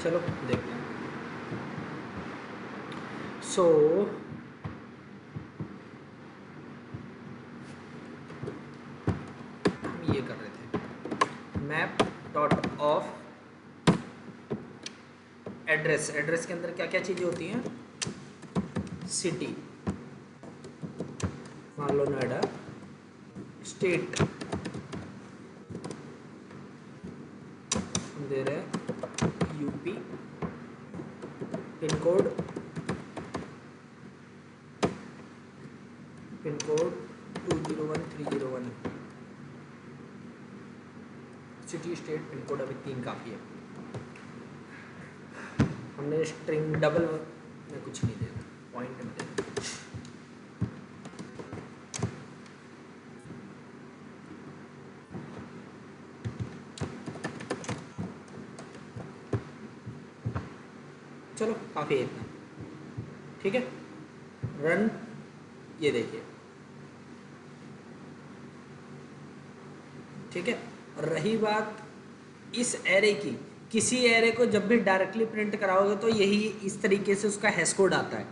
चलो देखते हैं। सो हम ये कर रहे थे map dot of address. Address के अंदर क्या क्या चीज़ें होती हैं? सिटी, मान लो नोएडा, स्टेट दे रहे हैं UP, pin code 201301, city state pin code. अभी 3 काफ़ी है। हमने स्ट्रिंग डबल में कुछ नहीं देना, पॉइंट में देना। चलो काफ़ी है इतना, ठीक है। रन, ये देखिए, ठीक है। रही बात इस एरे की, किसी एरे को जब भी डायरेक्टली प्रिंट कराओगे तो यही इस तरीके से उसका हैश कोड आता है,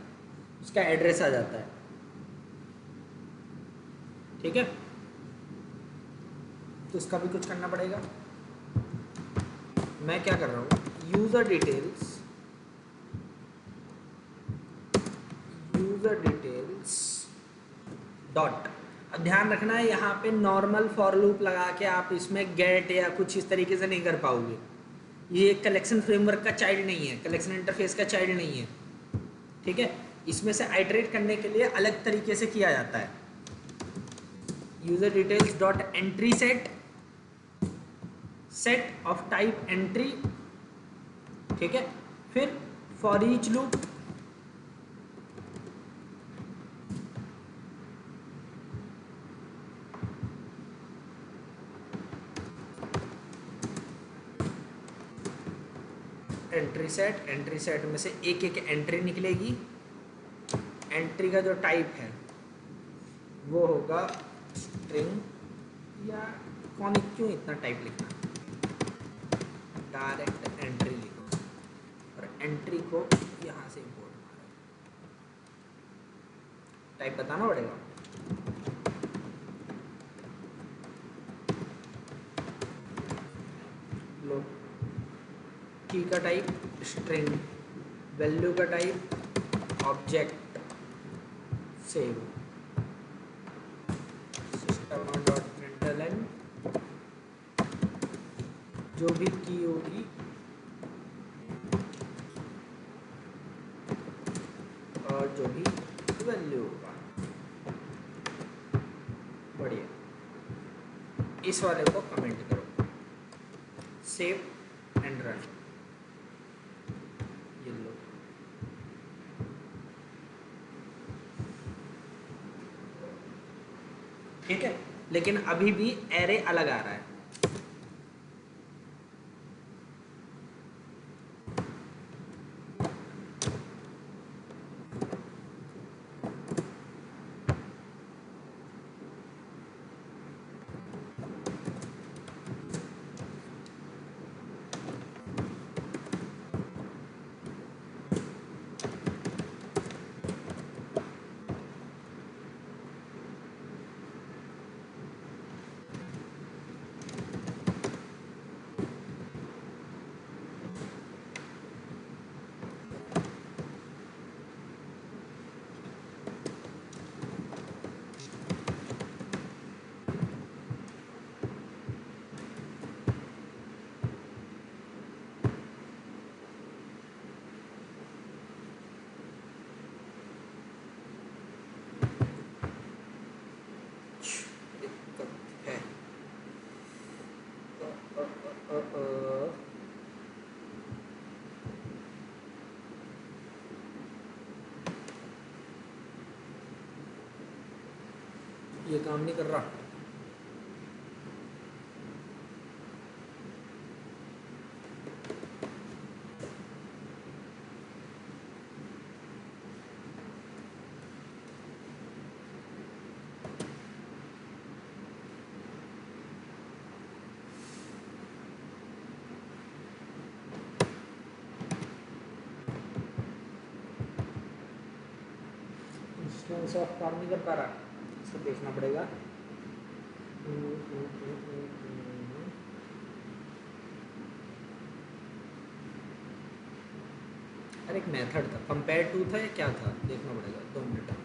उसका एड्रेस आ जाता है, ठीक है। तो इसका भी कुछ करना पड़ेगा। मैं क्या कर रहा हूँ, यूज़र डिटेल्स डॉट। अब ध्यान रखना है यहाँ पे नॉर्मल फॉर लूप लगा के आप इसमें गेट या कुछ इस तरीके से नहीं कर पाओगे। ये कलेक्शन फ्रेमवर्क का चाइल्ड नहीं है, कलेक्शन इंटरफेस का चाइल्ड नहीं है, ठीक है। इसमें से आइटरेट करने के लिए अलग तरीके से किया जाता है। User details dot entry set of type entry, ठीक है। फिर for each loop, entry set में से एक एक एंट्री निकलेगी। एंट्री का जो टाइप है वो होगा स्ट्रिंग, या कौन क्यों इतना टाइप लिखना, डायरेक्ट एंट्री लिखो और एंट्री को यहाँ से इंपोर्ट मारो। टाइप बताना पड़ेगा। लो, की का टाइप स्ट्रिंग, वैल्यू का type object, save system dot println, जो भी की होगी और जो भी वैल्यू होगा। बढ़िया, इस वाले को कमेंट करो, सेव एंड रन। ये लो, ठीक है। लेकिन अभी भी एरे अलग आ रहा है। ये काम नहीं कर रहा। इसमें सॉफ्ट काम नहीं कर पा रहा, इसको देखना पड़ेगा। अरे एक मेथड था, कंपेयर टू था या क्या था, देखना पड़ेगा, 2 मिनट।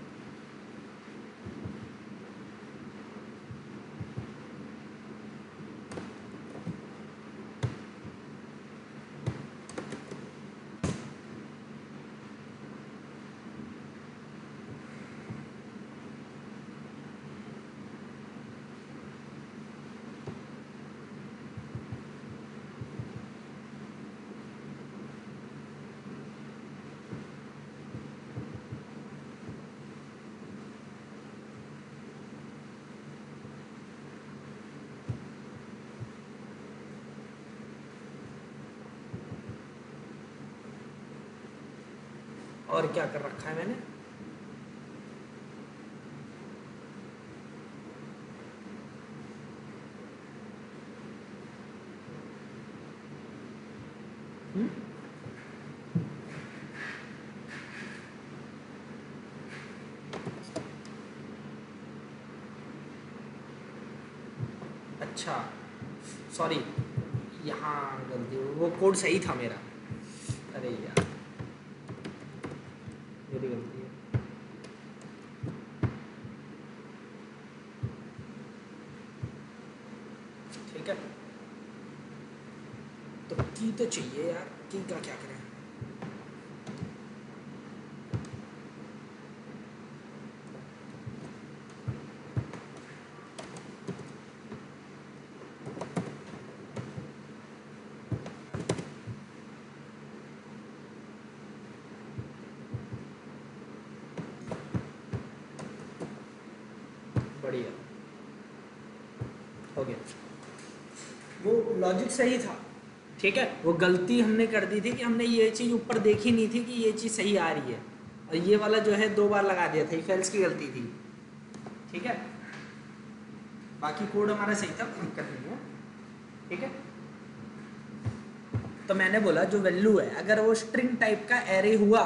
और क्या कर रखा है मैंने, अच्छा सॉरी, यहाँ गलती, वो कोड सही था मेरा, अरे यार मेरी गलती है। ठीक है, तो की तो चाहिए यार, की का क्या करें। बढ़िया हो गया, वो लॉजिक सही था। ठीक है, वो गलती हमने कर दी थी कि हमने ये चीज़ ऊपर देखी नहीं थी कि ये चीज़ सही आ रही है, और ये वाला जो है 2 बार लगा दिया था, इफ एल्स की गलती थी। ठीक है, बाकी कोड हमारा सही था, कोई दिक्कत नहीं है। ठीक है, तो मैंने बोला जो वैल्यू है अगर वो स्ट्रिंग टाइप का एरे हुआ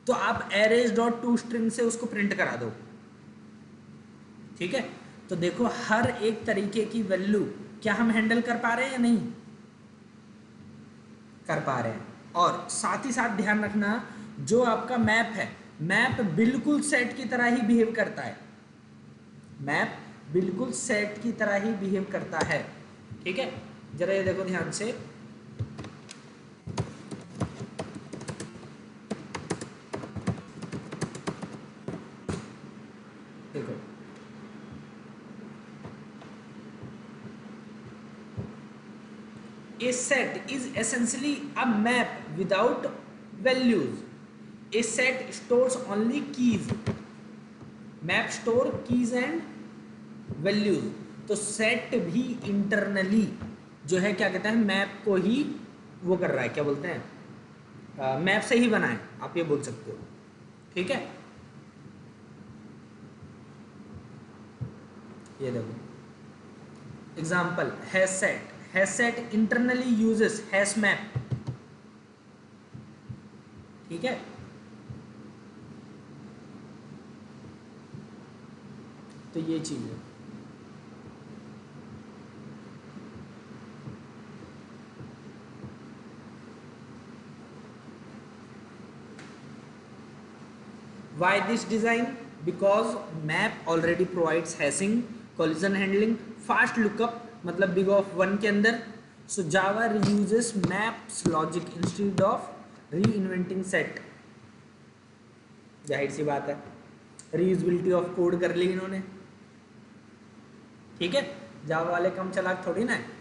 तो आप एरेज डॉट टू स्ट्रिंग से उसको प्रिंट करा दो। ठीक है, तो देखो हर एक तरीके की वैल्यू क्या हम हैंडल कर पा रहे हैं या नहीं कर पा रहे हैं। और साथ ही साथ ध्यान रखना, जो आपका मैप है, मैप बिल्कुल सेट की तरह ही बिहेव करता है, मैप बिल्कुल सेट की तरह ही बिहेव करता है। ठीक है, जरा ये देखो ध्यान से, देखो a set is essentially a map without values. A set stores only keys, map store keys and values। तो सेट भी इंटरनली जो है क्या कहते हैं, मैप को ही वो कर रहा है, क्या बोलते हैं, मैप से ही बना है, आप ये बोल सकते हो। ठीक है, ये देखो example, hash set, hash set internally uses hash map. ठीक है, तो ये चीज है। Why this design? Because map already provides hashing, collision handling, fast lookup, मतलब big of 1 के अंदर। So Java reuses maps logic instead of reinventing set। जाहिर सी बात है, रीयूजबिलिटी ऑफ कोड कर ली इन्होंने। ठीक है, जावा वाले कम चालाक थोड़ी ना है।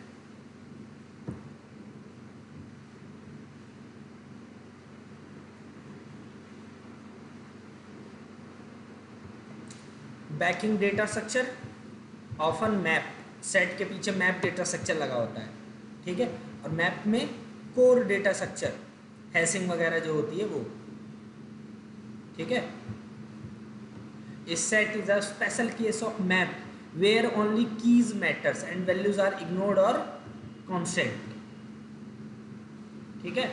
Banking data structure, often map, set के पीछे मैप डेटा स्ट्रक्चर लगा होता है। ठीक है, और मैप में कोर डेटा स्ट्रक्चर, हैशिंग वगैरह जो होती है वो। ठीक है, A set is a special case of map where only keys matters and values are ignored or constant। ठीक है,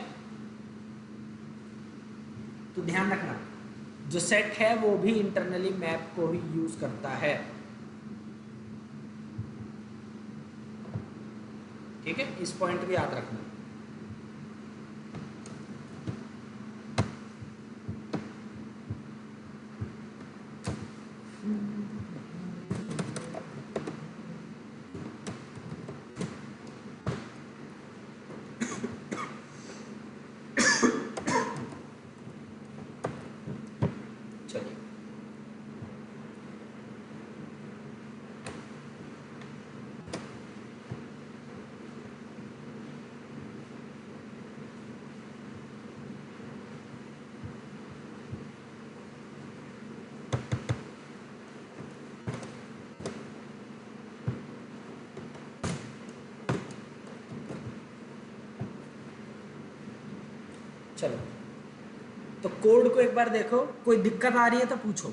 तो ध्यान रखना, जो सेट है वो भी इंटरनली मैप को ही यूज करता है। ठीक है, इस पॉइंट भी याद रखना। चलिए, चलो तो कोड को एक बार देखो, कोई दिक्कत आ रही है तो पूछो।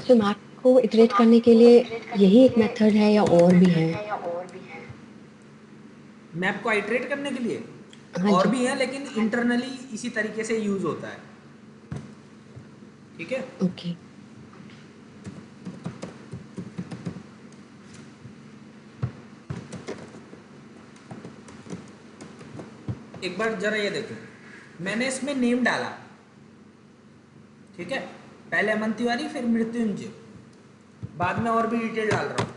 तो मैप को इटरेट करने के लिए यही एक मेथड है या और भी है? मैप को आइटरेट करने के लिए हाँ और जी। भी है, लेकिन इंटरनली इसी तरीके से यूज होता है। ठीक है, ओके। एक बार जरा ये देखो, मैंने इसमें नेम डाला। ठीक है, पहले अमन तिवारी, फिर मृत्युंजय, बाद में और भी डिटेल डाल रहा हूँ।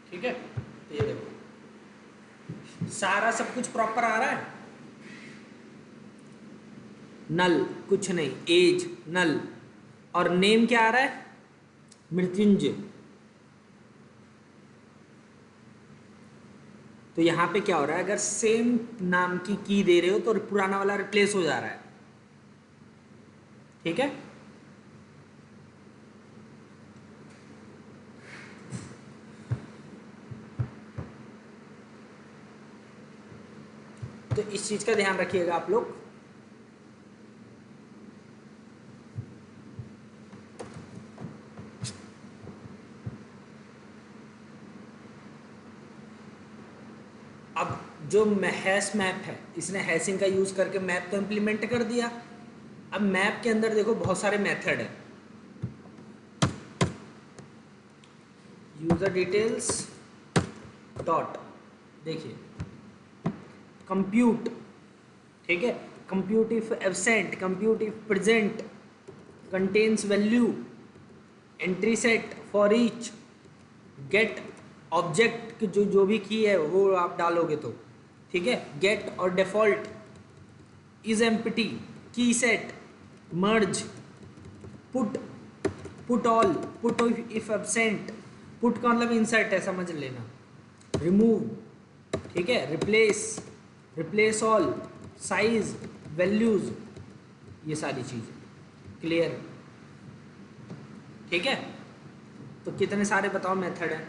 ठीक है, तो ये देखो सारा सब कुछ प्रॉपर आ रहा है। नल कुछ नहीं, एज नल, और नेम क्या आ रहा है, मृत्युंजय। तो यहाँ पे क्या हो रहा है, अगर सेम नाम की दे रहे हो तो पुराना वाला रिप्लेस हो जा रहा है। ठीक है, तो इस चीज का ध्यान रखिएगा आप लोग। अब जो हैश मैप है, इसने हैशिंग का यूज करके मैप तो इम्प्लीमेंट कर दिया। अब मैप के अंदर देखो बहुत सारे मेथड है। यूजर डिटेल्स डॉट, देखिए कंप्यूट। ठीक है, compute if absent, compute if present, contains value, entry set for each, get object जो जो भी की है वो आप डालोगे तो। ठीक है, गेट और डिफॉल्ट, इज एम्प्टी, की set, merge, put, put all, put if absent, put का मतलब इंसर्ट है, समझ लेना, रिमूव, ठीक है, replace, replace all, size, values, ये सारी चीज़ें क्लियर। ठीक है, तो कितने सारे बताओ मेथड हैं।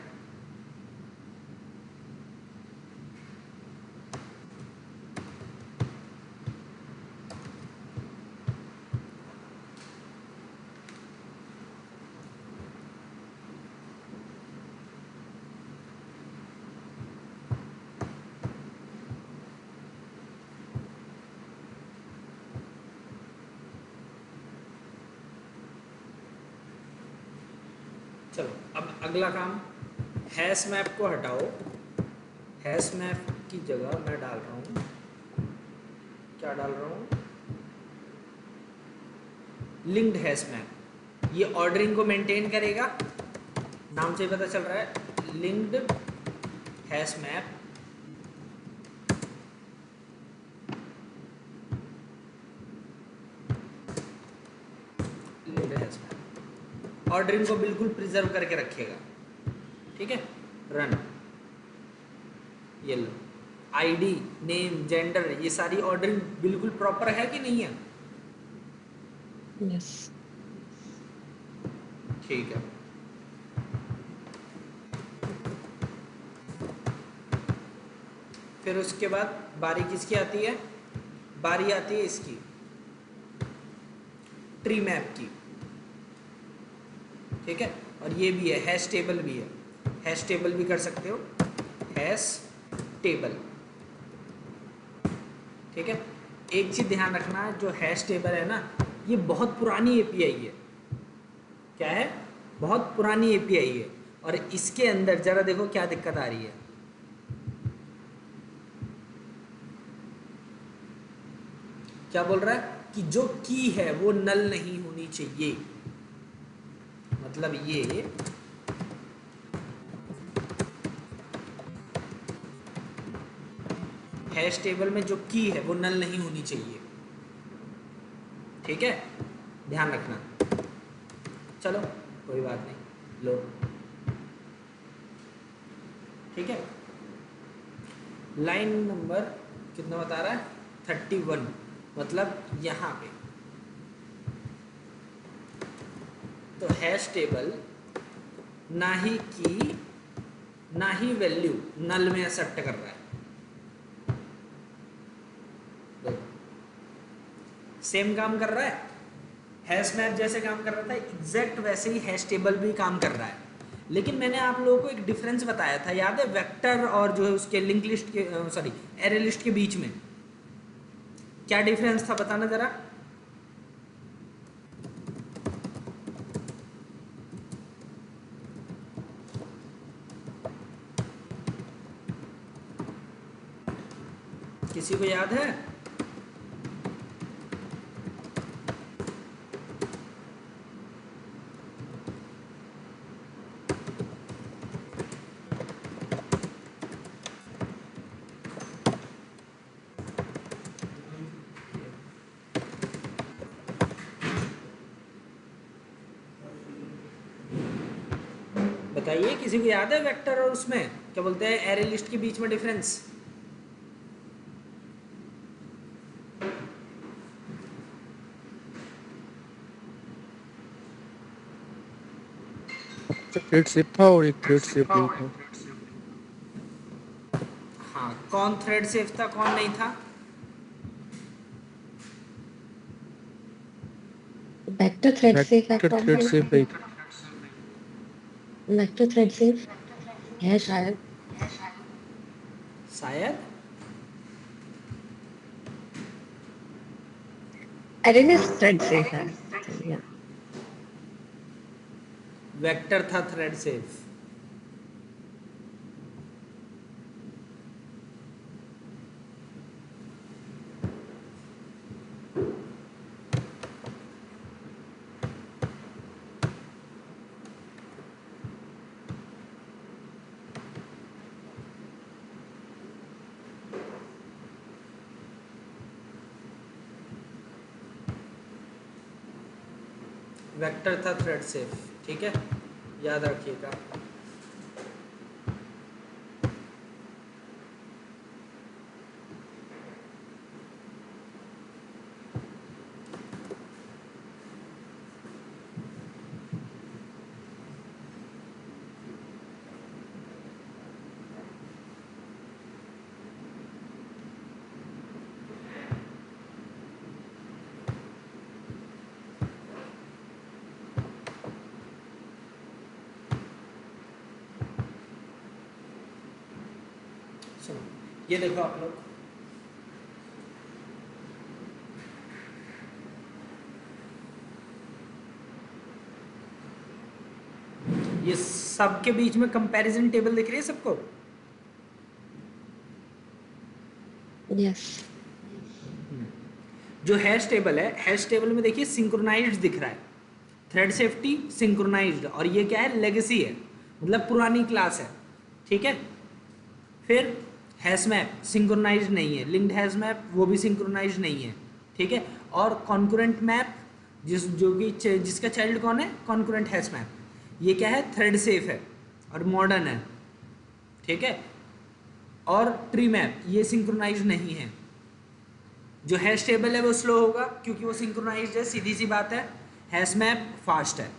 चलो अब अगला काम, हैश मैप को हटाओ। हैश मैप की जगह मैं डाल रहा हूँ, क्या डाल रहा हूँ, लिंक्ड हैश मैप। ये ऑर्डरिंग को मेंटेन करेगा, नाम से ही पता चल रहा है, linked hash map. Linked hash map ordering को बिल्कुल प्रिजर्व करके रखेगा। ठीक है, रन। ये लो, आईडी, नेम, जेंडर, ये सारी ऑर्डरिंग बिल्कुल प्रॉपर है कि नहीं है? यस। ठीक है। फिर उसके बाद बारी किसकी आती है? बारी आती है इसकी, ट्री मैप की। ठीक है, और ये भी है, हैश टेबल भी है, हैश टेबल भी कर सकते हो, हैश टेबल। ठीक है, एक चीज ध्यान रखना, जो हैश टेबल है ना, ये बहुत पुरानी एपीआई है। क्या है? बहुत पुरानी एपीआई है, और इसके अंदर जरा देखो क्या दिक्कत आ रही है। क्या बोल रहा है कि जो की है वो नल नहीं होनी चाहिए। मतलब ये हैश टेबल में जो की है वो नल नहीं होनी चाहिए। ठीक है, ध्यान रखना। चलो कोई बात नहीं, लो। ठीक है, लाइन नंबर कितना बता रहा है? 31। मतलब यहाँ पे तो हैश टेबल ना ही की ना ही वैल्यू नल में एक्सेप्ट कर रहा है। सेम काम कर रहा है, हैश मैप जैसे काम कर रहा था एग्जैक्ट वैसे ही हैश टेबल भी काम कर रहा है। लेकिन मैंने आप लोगों को एक डिफरेंस बताया था, याद है? वेक्टर और जो है उसके लिंक लिस्ट के, सॉरी, एरे लिस्ट के बीच में क्या डिफरेंस था, बताना जरा। किसी को याद है? बताइए, किसी को याद है वेक्टर और उसमें क्या बोलते हैं, एरे लिस्ट के बीच में डिफरेंस? थ्रेड सेफ था और एक थ्रेड सेफ नहीं था। हाँ, कौन थ्रेड सेफ था, कौन नहीं था? वेक्टर थ्रेड सेफ है, वेक्टर थ्रेड सेफ नहीं था। वेक्टर थ्रेड सेफ है शायद। शायद एरेनिस थ्रेड सेफ है। चलिए, वेक्टर था थ्रेड सेफ। वेक्टर था थ्रेड सेफ। ठीक है, याद रखिएगा। सुनो, ये देखो आप लोग, ये सबके बीच में कंपैरिजन टेबल दिख रही है सबको? यस। जो हैश टेबल है, हैश टेबल में देखिए सिंक्रोनाइज्ड दिख रहा है, थ्रेड सेफ्टी सिंक्रोनाइज्ड, और ये क्या है? लेगेसी है, मतलब पुरानी क्लास है। ठीक है, फिर हैश मैप सिंक्रोनाइज्ड नहीं है, लिंक्ड हैश मैप वो भी सिंक्रोनाइज्ड नहीं है। ठीक है, और कॉन्करेंट मैप जिसका चाइल्ड कौन है? कॉन्करेंट हैश मैप, ये क्या है? थ्रेड सेफ है और मॉडर्न है। ठीक है, और ट्री मैप ये सिंक्रोनाइज नहीं है। जो हैश टेबल है वो स्लो होगा क्योंकि वो सिंक्रोनाइज्ड है, सीधी सी बात है। हैश मैप फास्ट है,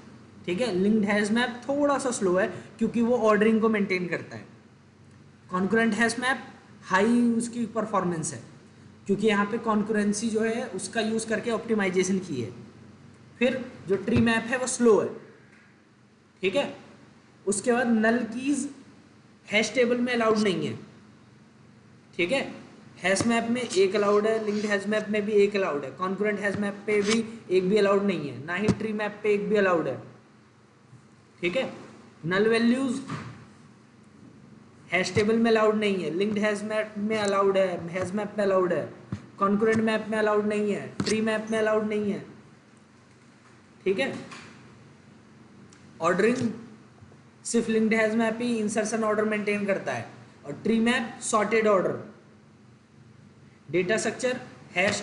ठीक है। लिंक्ड हैश मैप थोड़ा सा स्लो है क्योंकि वो ऑर्डरिंग को मेंटेन करता है। कॉन्करेंट हैश मैप हाई उसकी परफॉर्मेंस है क्योंकि यहाँ पे कॉन्करेंसी जो है उसका यूज़ करके ऑप्टिमाइजेशन की है। फिर जो ट्री मैप है वो स्लो है, ठीक है। उसके बाद नल कीज हैश टेबल में अलाउड नहीं है, ठीक है। हैश मैप में एक अलाउड है, लिंक्ड हैश मैप में भी एक अलाउड है, कॉन्करेंट हैश मैप पे भी एक भी अलाउड नहीं है, ना ही ट्री मैप पे एक भी अलाउड है, ठीक है। नल वैल्यूज हैश टेबल में अलाउड नहीं है, लिंक्ड हैश मैप में अलाउड है, हैश मैप में अलाउड है, कॉन्करेंट मैप में अलाउड नहीं है, ट्री मैप में अलाउड नहीं है, ठीक है। ऑर्डरिंग सिर्फ लिंक्ड हैश मैप ही इंसर्शन ऑर्डर मेंटेन करता है और tree map sorted order. Data structure hash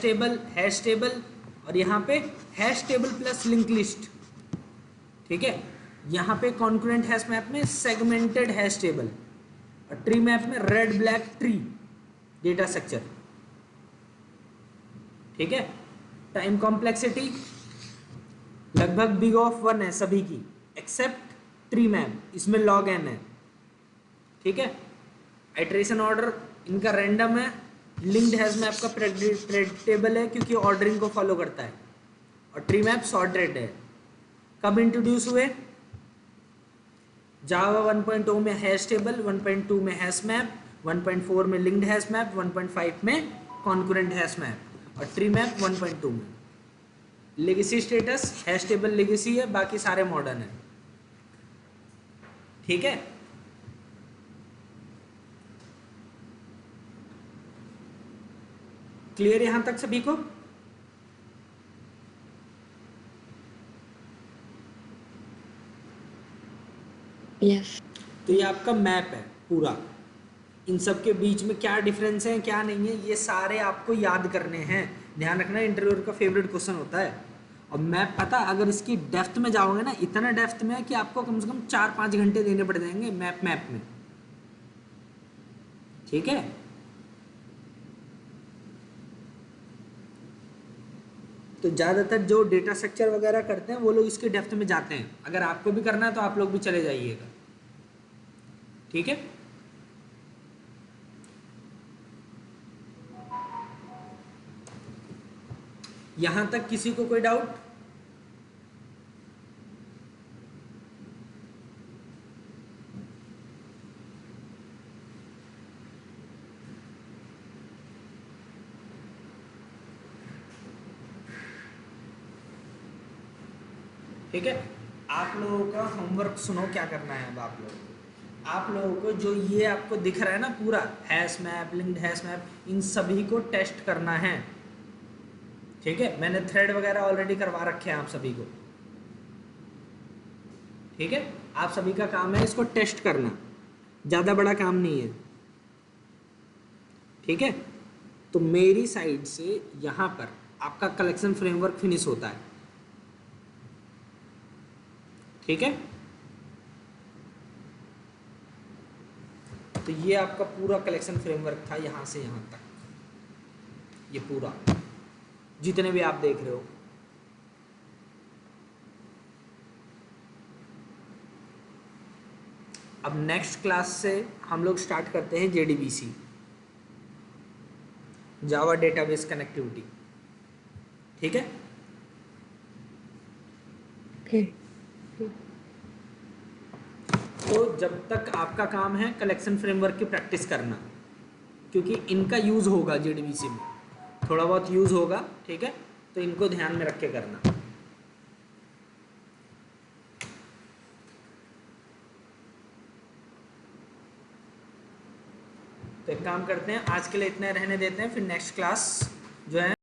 table और यहाँ पे hash table plus link list, ठीक है। यहाँ पे कॉन्करेंट हैश मैप में सेगमेंटेड हैश टेबल और ट्री मैप में red black tree data structure, ठीक है। टाइम कॉम्प्लेक्सिटी लगभग बिग ऑफ 1 है सभी की एक्सेप्ट ट्री मैप, इसमें log n है, ठीक है। आइटरेशन ऑर्डर इनका रैंडम है। लिंक्ड हैश मैप का प्रेडिक्टेबल है क्योंकि ऑर्डरिंग को फॉलो करता है और ट्री मैप सॉर्टेड है। कब इंट्रोड्यूस हुए? जावा 1.0 में हैश टेबल, 1.2 में हैश मैप, 1.4 में लिंक्ड हैश मैप, 1.5 में कॉन्करेंट हैश मैप और ट्री मैप 1.2 में। Legacy status hash table legacy है, बाकी सारे मॉडर्न है, ठीक है। क्लियर यहां तक सभी को? यस। तो ये आपका मैप है पूरा। इन सब के बीच में क्या डिफरेंस है क्या नहीं है ये सारे आपको याद करने हैं। ध्यान रखना इंटरव्यूअर का फेवरेट क्वेश्चन होता है। और मैप पता अगर इसकी डेप्थ में जाओगे ना, इतना डेप्थ में है कि आपको कम से कम 4-5 घंटे देने पड़ जाएंगे मैप में, ठीक है। तो ज़्यादातर जो डेटा स्ट्रक्चर वगैरह करते हैं वो लोग इसके डेप्थ में जाते हैं। अगर आपको भी करना है तो आप लोग भी चले जाइएगा, ठीक है। यहां तक किसी को कोई डाउट? ठीक है। आप लोगों का होमवर्क सुनो क्या करना है। अब आप लोगों को जो ये आपको दिख रहा है ना पूरा hash map, linked hash map, इन सभी को टेस्ट करना है, ठीक है। मैंने थ्रेड वगैरह ऑलरेडी करवा रखे हैं आप सभी को, ठीक है। आप सभी का काम है इसको टेस्ट करना, ज़्यादा बड़ा काम नहीं है, ठीक है। तो मेरी साइड से यहाँ पर आपका कलेक्शन फ्रेमवर्क फिनिश होता है, ठीक है। तो ये आपका पूरा कलेक्शन फ्रेमवर्क था यहाँ से यहाँ तक, ये पूरा जितने भी आप देख रहे हो। अब नेक्स्ट क्लास से हम लोग स्टार्ट करते हैं JDBC, जावा डेटाबेस कनेक्टिविटी, ठीक है। तो जब तक आपका काम है कलेक्शन फ्रेमवर्क की प्रैक्टिस करना, क्योंकि इनका यूज़ होगा JDBC में, थोड़ा बहुत यूज़ होगा, ठीक है। तो इनको ध्यान में रख के करना। तो एक काम करते हैं आज के लिए इतना रहने देते हैं, फिर नेक्स्ट क्लास जो है